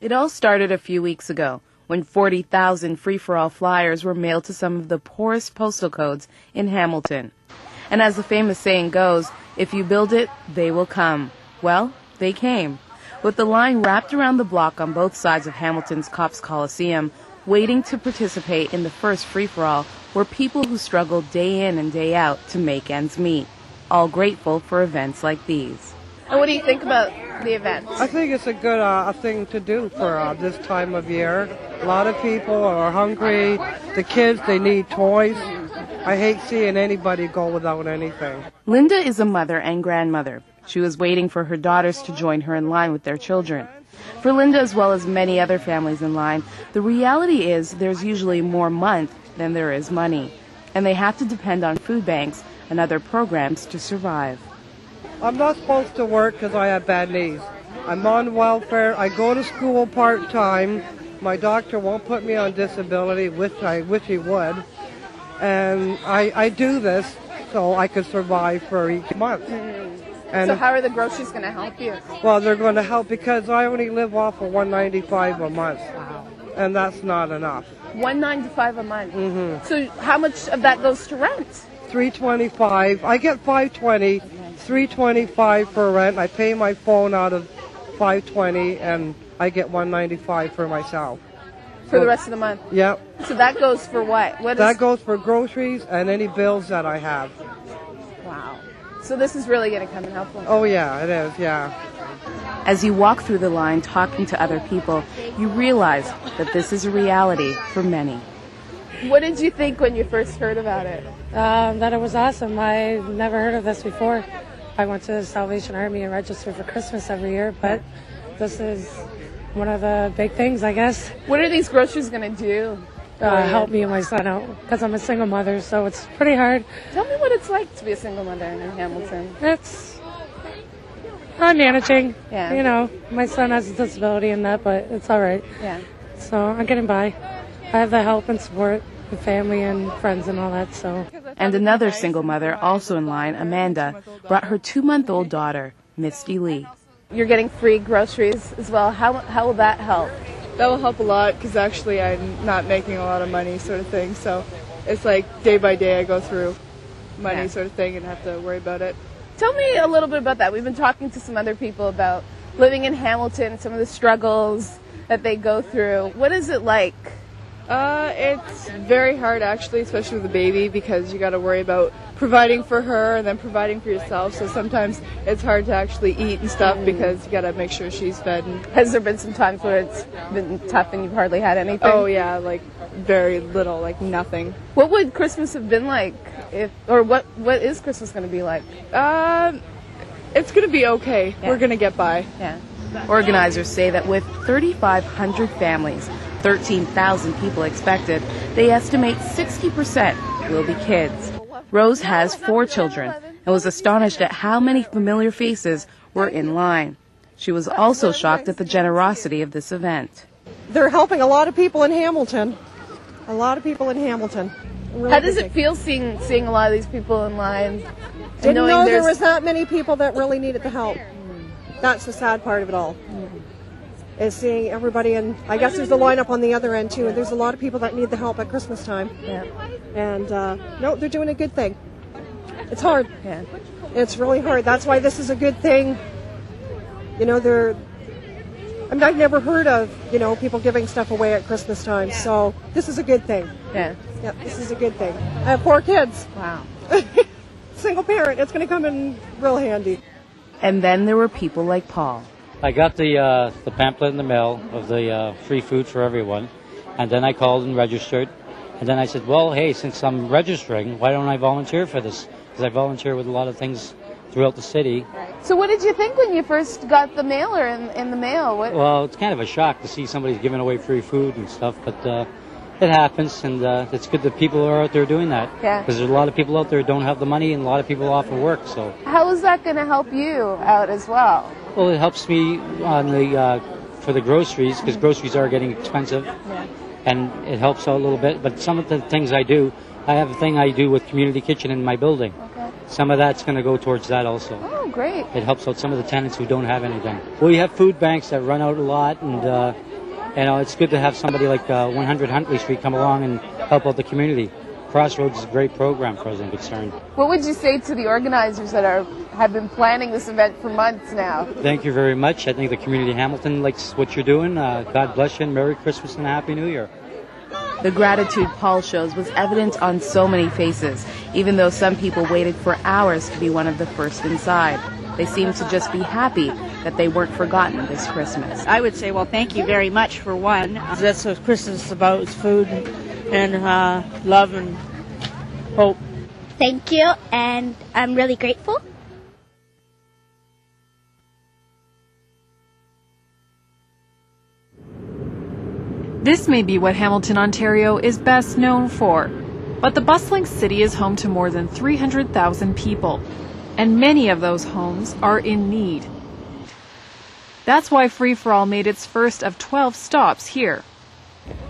It all started a few weeks ago when 40,000 free-for-all flyers were mailed to some of the poorest postal codes in Hamilton. And as the famous saying goes, if you build it, they will come. Well, they came. With the line wrapped around the block on both sides of Hamilton's Copps Coliseum, waiting to participate in the first free-for-all were people who struggled day in and day out to make ends meet, all grateful for events like these. And what do you think about the event? I think it's a good thing to do for this time of year. A lot of people are hungry. The kids, they need toys. I hate seeing anybody go without anything. Linda is a mother and grandmother. She was waiting for her daughters to join her in line with their children. For Linda, as well as many other families in line, the reality is there's usually more month than there is money, and they have to depend on food banks and other programs to survive. I'm not supposed to work because I have bad knees. I'm on welfare. I go to school part-time. My doctor won't put me on disability, which I wish he would. And I do this so I could survive for each month. And so how are the groceries going to help you? Well, they're going to help because I only live off of $195 a month. Wow. And that's not enough. $195 a month? Mm-hmm. So how much of that goes to rent? $325. I get $520, $325 for rent. I pay my phone out of $520, and I get $195 for myself. For the rest of the month? Yep. So that goes for what? That goes for groceries and any bills that I have. Wow. So this is really going to come in helpful. Oh, yeah, it is, yeah. As you walk through the line talking to other people, you realize that this is a reality for many. What did you think when you first heard about it? That it was awesome. I never heard of this before. I went to the Salvation Army and registered for Christmas every year, but this is one of the big things, I guess. What are these groceries going to do? Help me and my son out, because I'm a single mother, so it's pretty hard. Tell me what it's like to be a single mother in Hamilton. I'm managing. Yeah. You know, my son has a disability and that, but it's all right. Yeah. So I'm getting by. I have the help and support, the family and friends and all that, so. And another single mother, also in line, Amanda, brought her 2-month-old daughter, Misty Lee. You're getting free groceries as well. How will that help? That will help a lot because actually I'm not making a lot of money sort of thing. So it's like day by day I go through money sort of thing and have to worry about it. Tell me a little bit about that. We've been talking to some other people about living in Hamilton, some of the struggles that they go through. What is it like? It's very hard actually, especially with the baby, because you got to worry about providing for her and then providing for yourself. So sometimes it's hard to actually eat and stuff because you got to make sure she's fed. Has there been some times where it's been tough and you've hardly had anything? Oh yeah, like very little, like nothing. What would Christmas have been like what is Christmas going to be like? It's going to be okay. Yeah. We're going to get by. Yeah. Organizers say that with 3,500 families, 13,000 people expected, they estimate 60% will be kids. Rose has 4 children and was astonished at how many familiar faces were in line. She was also shocked at the generosity of this event. They're helping a lot of people in Hamilton. A lot of people in Hamilton. Really How does it feel seeing a lot of these people in line? Didn't know there was that many people that really needed the help. That's the sad part of it all. Is seeing everybody, and I guess there's a lineup on the other end too, and there's a lot of people that need the help at Christmas time. Yeah. And no, they're doing a good thing. It's hard. Yeah. It's really hard. That's why this is a good thing. You know, I've never heard of, people giving stuff away at Christmas time, so this is a good thing. Yeah. Yeah, this is a good thing. I have 4 kids. Wow. Single parent. It's going to come in real handy. And then there were people like Paul. I got the pamphlet in the mail of the free food for everyone, and then I called and registered. And then I said, well, hey, since I'm registering, why don't I volunteer for this? Because I volunteer with a lot of things throughout the city. So what did you think when you first got the mailer in the mail? Well, it's kind of a shock to see somebody giving away free food and stuff, but it happens, and it's good that people are out there doing that. Yeah. Because there's a lot of people out there who don't have the money, and a lot of people off of work. So how is that going to help you out as well? Well, it helps me on for the groceries, because groceries are getting expensive, and it helps out a little bit. But some of the things I have a thing I do with Community Kitchen in my building. Okay. Some of that's going to go towards that also. Oh, great. It helps out some of the tenants who don't have anything. We have food banks that run out a lot, and it's good to have somebody like 100 Huntley Street come along and help out the community. Crossroads is a great program, as far as I'm concerned. What would you say to the organizers that have been planning this event for months now? Thank you very much. I think the community of Hamilton likes what you're doing. God bless you, and Merry Christmas and Happy New Year. The gratitude Paul shows was evident on so many faces, even though some people waited for hours to be one of the first inside. They seemed to just be happy that they weren't forgotten this Christmas. I would say, well, thank you very much for one. That's what Christmas is about, is food and love and hope. Thank you, and I'm really grateful. This may be what Hamilton, Ontario is best known for, but the bustling city is home to more than 300,000 people, and many of those homes are in need. That's why Free For All made its first of 12 stops here.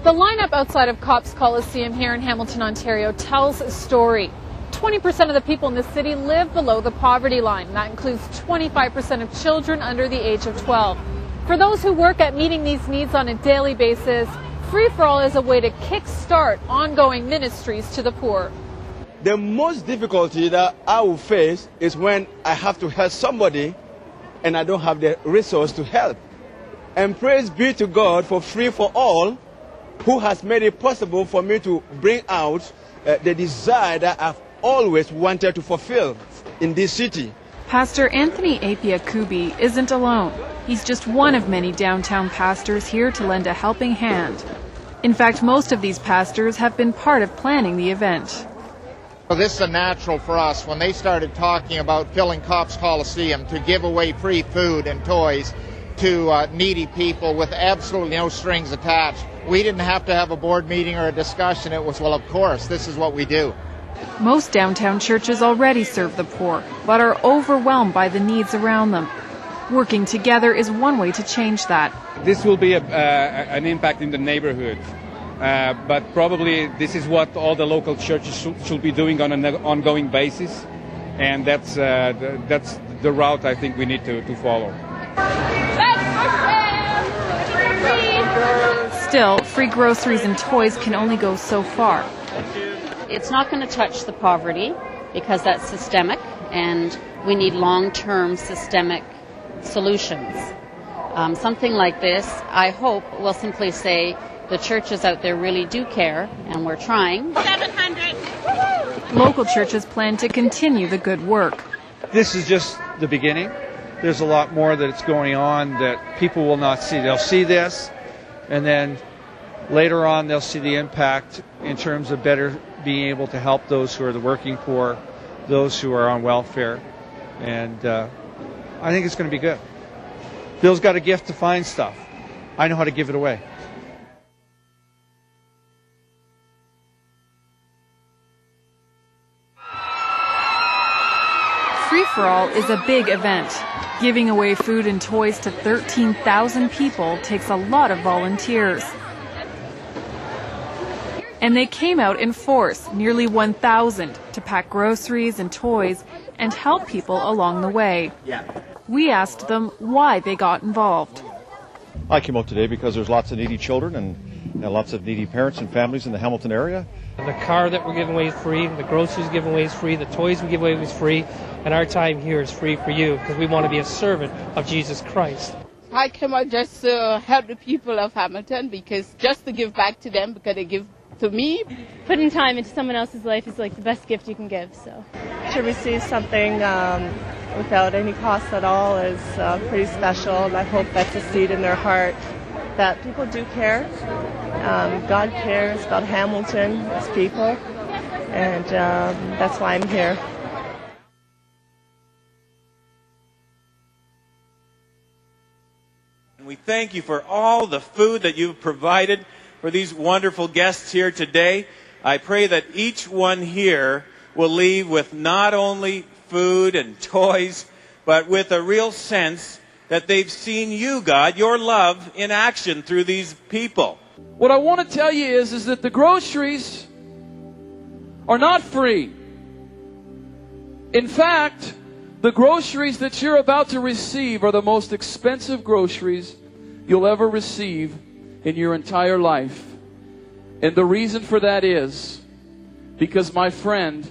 The lineup outside of Copps Coliseum here in Hamilton, Ontario tells a story. 20% of the people in the city live below the poverty line. That includes 25% of children under the age of 12. For those who work at meeting these needs on a daily basis, Free For All is a way to kickstart ongoing ministries to the poor. The most difficulty that I will face is when I have to help somebody and I don't have the resource to help. And praise be to God for Free For All, who has made it possible for me to bring out the desire that I've always wanted to fulfill in this city. Pastor Anthony Apia Kubi isn't alone. He's just one of many downtown pastors here to lend a helping hand. In fact, most of these pastors have been part of planning the event. Well, this is a natural for us. When they started talking about filling Copps Coliseum to give away free food and toys to needy people with absolutely no strings attached, we didn't have to have a board meeting or a discussion. It was, well, of course, this is what we do. Most downtown churches already serve the poor, but are overwhelmed by the needs around them. Working together is one way to change that. This will be an impact in the neighborhood, but probably this is what all the local churches should be doing on an ongoing basis, and that's the route I think we need to follow. Still, free groceries and toys can only go so far. It's not going to touch the poverty because that's systemic, and we need long-term systemic solutions. Something like this, I hope, will simply say the churches out there really do care, and we're trying. 700. Local churches plan to continue the good work. This is just the beginning. There's a lot more that's going on that people will not see. They'll see this, and then later on they'll see the impact in terms of better being able to help those who are the working poor, those who are on welfare, and I think it's going to be good. Bill's got a gift to find stuff. I know how to give it away. Free For All is a big event. Giving away food and toys to 13,000 people takes a lot of volunteers. And they came out in force, nearly 1,000, to pack groceries and toys and help people along the way. We asked them why they got involved. I came out today because there's lots of needy children and lots of needy parents and families in the Hamilton area. The car that we're giving away is free, the groceries given away is free, the toys we give away is free, and our time here is free for you because we want to be a servant of Jesus Christ. I came out just to help the people of Hamilton, because just to give back to them because they give to me. Putting time into someone else's life is like the best gift you can give. So to receive something without any cost at all is pretty special, and I hope that's a seed in their heart that people do care. God cares about Hamilton, his people, and that's why I'm here. We thank you for all the food that you've provided for these wonderful guests here today. I pray that each one here will leave with not only food and toys, but with a real sense that they've seen you, God, your love in action through these people. What I want to tell you is that the groceries are not free. In fact, the groceries that you're about to receive are the most expensive groceries you'll ever receive in your entire life. And the reason for that is because my friend,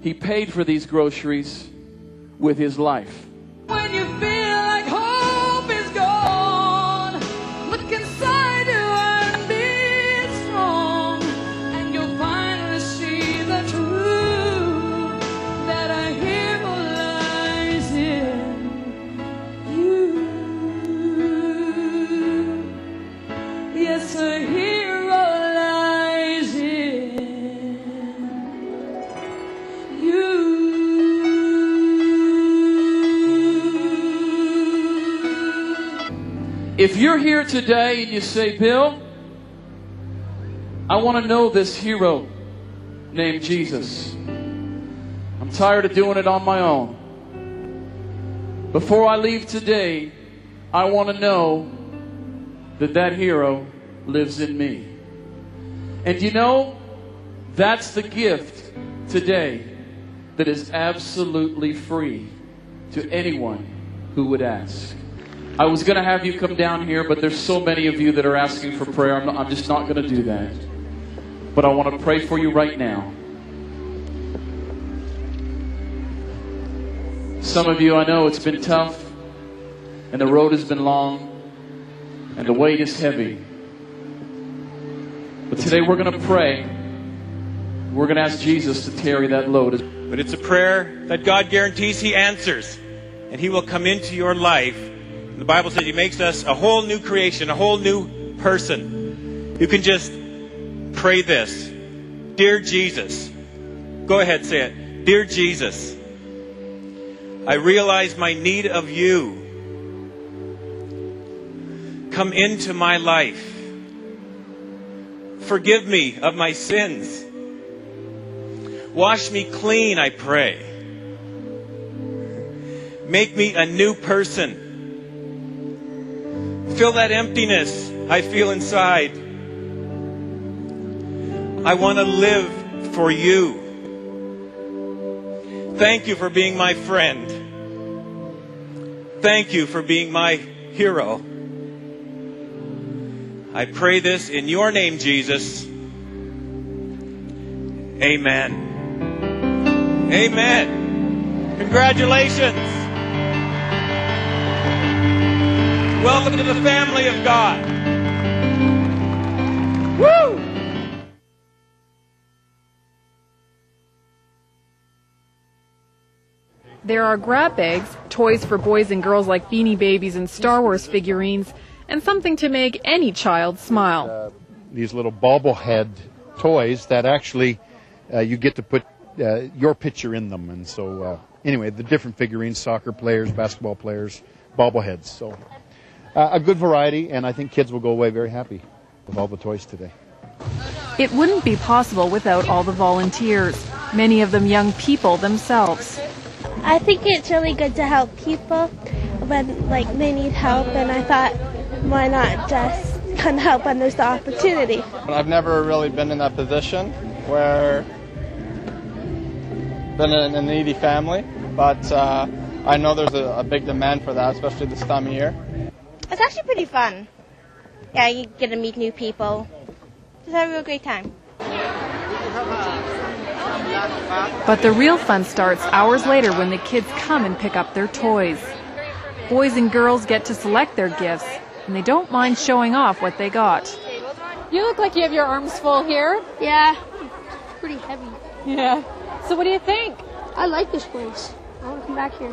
he paid for these groceries with his life. When you feel like hope is gone, look inside you and be strong, and you'll finally see the truth that a hero lies in you. Yes, a hero lies in you. If you're here today and you say, Bill, I want to know this hero named Jesus. I'm tired of doing it on my own. Before I leave today, I want to know that that hero lives in me. And you know, that's the gift today that is absolutely free to anyone who would ask. I was going to have you come down here, but there's so many of you that are asking for prayer. I'm just not going to do that. But I want to pray for you right now. Some of you, I know it's been tough, and the road has been long, and the weight is heavy. But today we're going to pray. We're going to ask Jesus to carry that load. But it's a prayer that God guarantees He answers, and He will come into your life. The Bible says He makes us a whole new creation, a whole new person. You can just pray this. Dear Jesus. Go ahead, say it. Dear Jesus, I realize my need of You. Come into my life. Forgive me of my sins. Wash me clean, I pray. Make me a new person. Fill that emptiness I feel inside. I want to live for You. Thank You for being my friend. Thank You for being my hero. I pray this in Your name, Jesus. Amen. Amen. Congratulations. Welcome to the family of God. Woo! There are grab bags, toys for boys and girls like Beanie Babies and Star Wars figurines, and something to make any child smile. These little bobblehead toys that actually you get to put your picture in them. And so anyway, the different figurines, soccer players, basketball players, bobbleheads. So a good variety, and I think kids will go away very happy with all the toys today. It wouldn't be possible without all the volunteers, many of them young people themselves. I think it's really good to help people when they need help, and I thought, why not just come help when there's the opportunity. I've never really been in that position where been in a needy family, but I know there's a big demand for that, especially this time of year. It's actually pretty fun. Yeah, you get to meet new people. Just have a real great time. But the real fun starts hours later when the kids come and pick up their toys. Boys and girls get to select their gifts, and they don't mind showing off what they got. You look like you have your arms full here. Yeah, it's pretty heavy. Yeah. So what do you think? I like this place. I want to come back here.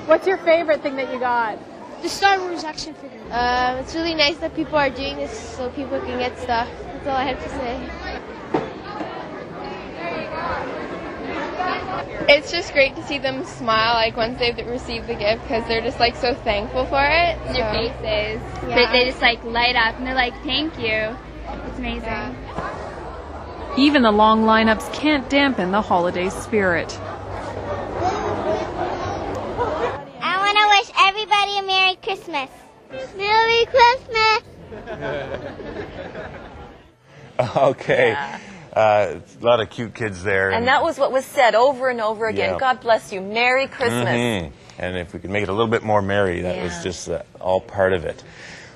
What's your favorite thing that you got? The Star Wars action figure. It's really nice that people are doing this so people can get stuff. That's all I have to say. It's just great to see them smile once they've received the gift, because they're just so thankful for it. Their faces. Yeah. They just light up and they're like, thank you. It's amazing. Yeah. Even the long lineups can't dampen the holiday spirit. I want to wish everybody a Merry Christmas. Merry Christmas! Okay. Yeah. A lot of cute kids there. And that was what was said over and over again. Yeah. God bless you. Merry Christmas. Mm-hmm. And if we could make it a little bit more merry, that was just all part of it.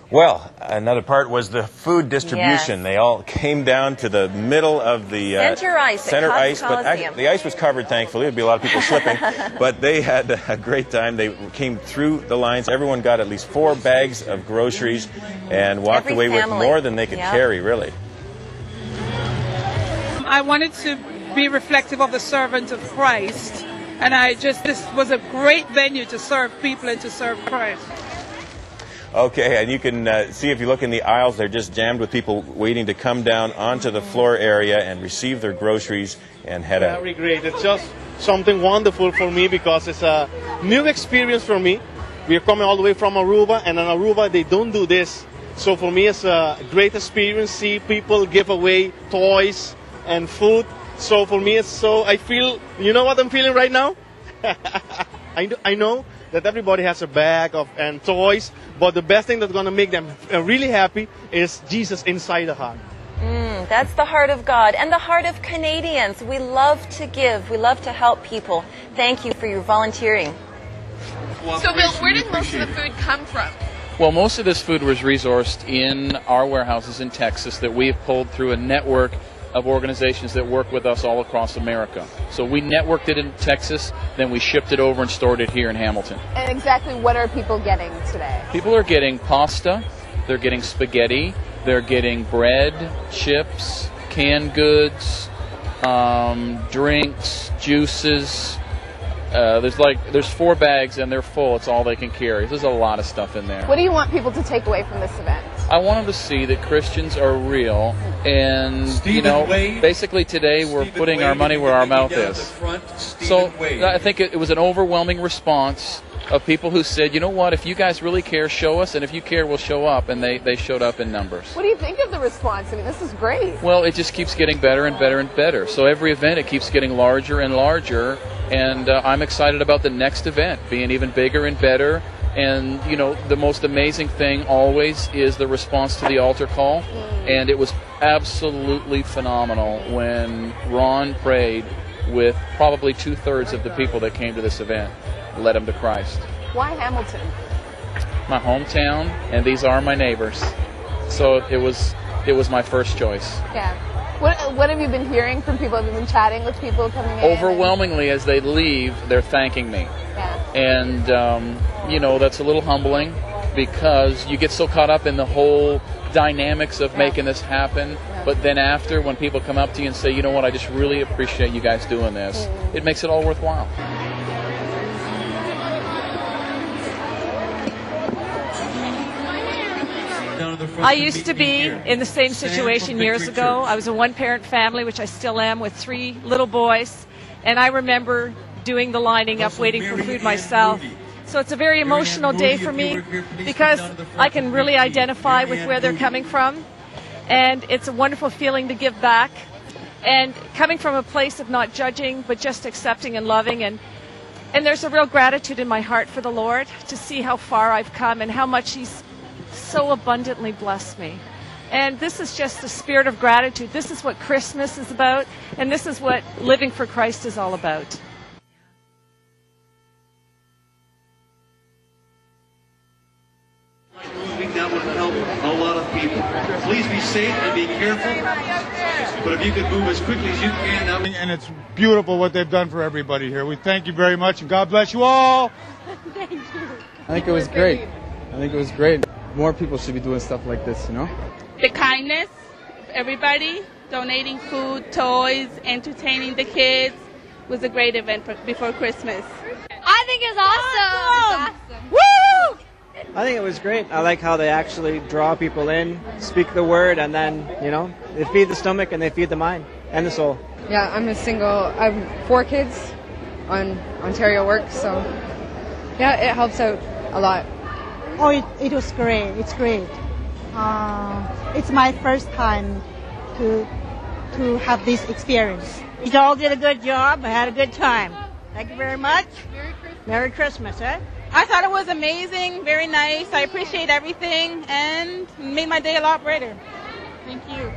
Well, another part was the food distribution. Yes. They all came down to the middle of the Center ice at center Cox ice, but Coliseum. the ice was covered, thankfully. There'd be a lot of people slipping, but they had a great time. They came through the lines. Everyone got at least 4 bags of groceries and walked Every away with family. more than they could Yeah. carry, really. I wanted to be reflective of the servant of Christ, and this was a great venue to serve people and to serve Christ. Okay, and you can see if you look in the aisles, they're just jammed with people waiting to come down onto the floor area and receive their groceries and head out. Very great. It's just something wonderful for me because it's a new experience for me. We are coming all the way from Aruba, and in Aruba they don't do this. So for me it's a great experience, see people give away toys and food. So for me I feel, you know what I'm feeling right now? I know that everybody has a bag and toys, but the best thing that's going to make them really happy is Jesus inside the heart. That's the heart of God and the heart of Canadians. We love to give. We love to help people. Thank you for your volunteering. So, Bill, where did most of the food come from? Well, most of this food was resourced in our warehouses in Texas that we have pulled through a network of organizations that work with us all across America. So we networked it in Texas, then we shipped it over and stored it here in Hamilton. And exactly what are people getting today? People are getting pasta, they're getting spaghetti, they're getting bread, chips, canned goods, drinks, juices. There's 4 bags and they're full. It's all they can carry. There's a lot of stuff in there. What do you want people to take away from this event? I want them to see that Christians are real, and basically today we're putting our money where our mouth is. So I think it was an overwhelming response of people who said, you know what, if you guys really care, show us, and if you care, we'll show up, and they showed up in numbers. What do you think of the response? I mean, this is great. Well, it just keeps getting better and better and better. So every event, it keeps getting larger and larger, and I'm excited about the next event being even bigger and better. And, the most amazing thing always is the response to the altar call. And it was absolutely phenomenal when Ron prayed with probably 2/3 of the people that came to this event, led them to Christ. Why Hamilton? My hometown, and these are my neighbors. So it was my first choice. Yeah. What have you been hearing from people? Have you been chatting with people coming in? Overwhelmingly, as they leave, they're thanking me. Yeah. And, that's a little humbling because you get so caught up in the whole dynamics of making this happen. Yeah. But then after, when people come up to you and say, you know what, I just really appreciate you guys doing this, it makes it all worthwhile. I used to be in the same situation years ago. I was a one-parent family, which I still am, with 3 little boys. And I remember doing the lining up, waiting for food myself. So it's a very emotional day for me because I can really identify with where they're coming from. And it's a wonderful feeling to give back. And coming from a place of not judging, but just accepting and loving. And there's a real gratitude in my heart for the Lord to see how far I've come and how much He's so abundantly blessed me. And this is just the spirit of gratitude. This is what Christmas is about, and this is what living for Christ is all about. That would help a lot of people. Please be safe and be careful. But if you could move as quickly as you can. And it's beautiful what they've done for everybody here. We thank you very much, and God bless you all. Thank you. I think it was great. More people should be doing stuff like this, The kindness, everybody donating food, toys, entertaining the kids was a great event before Christmas. I think it's awesome. Woo! I think it was great. I like how they actually draw people in, speak the word, and then, they feed the stomach and they feed the mind and the soul. Yeah, I'm I have 4 kids on Ontario work, so yeah, it helps out a lot. Oh, it was great. It's great. It's my first time to have this experience. You all did a good job. I had a good time. Thank you very much. Merry Christmas, eh? I thought it was amazing, very nice. I appreciate everything and made my day a lot brighter. Thank you.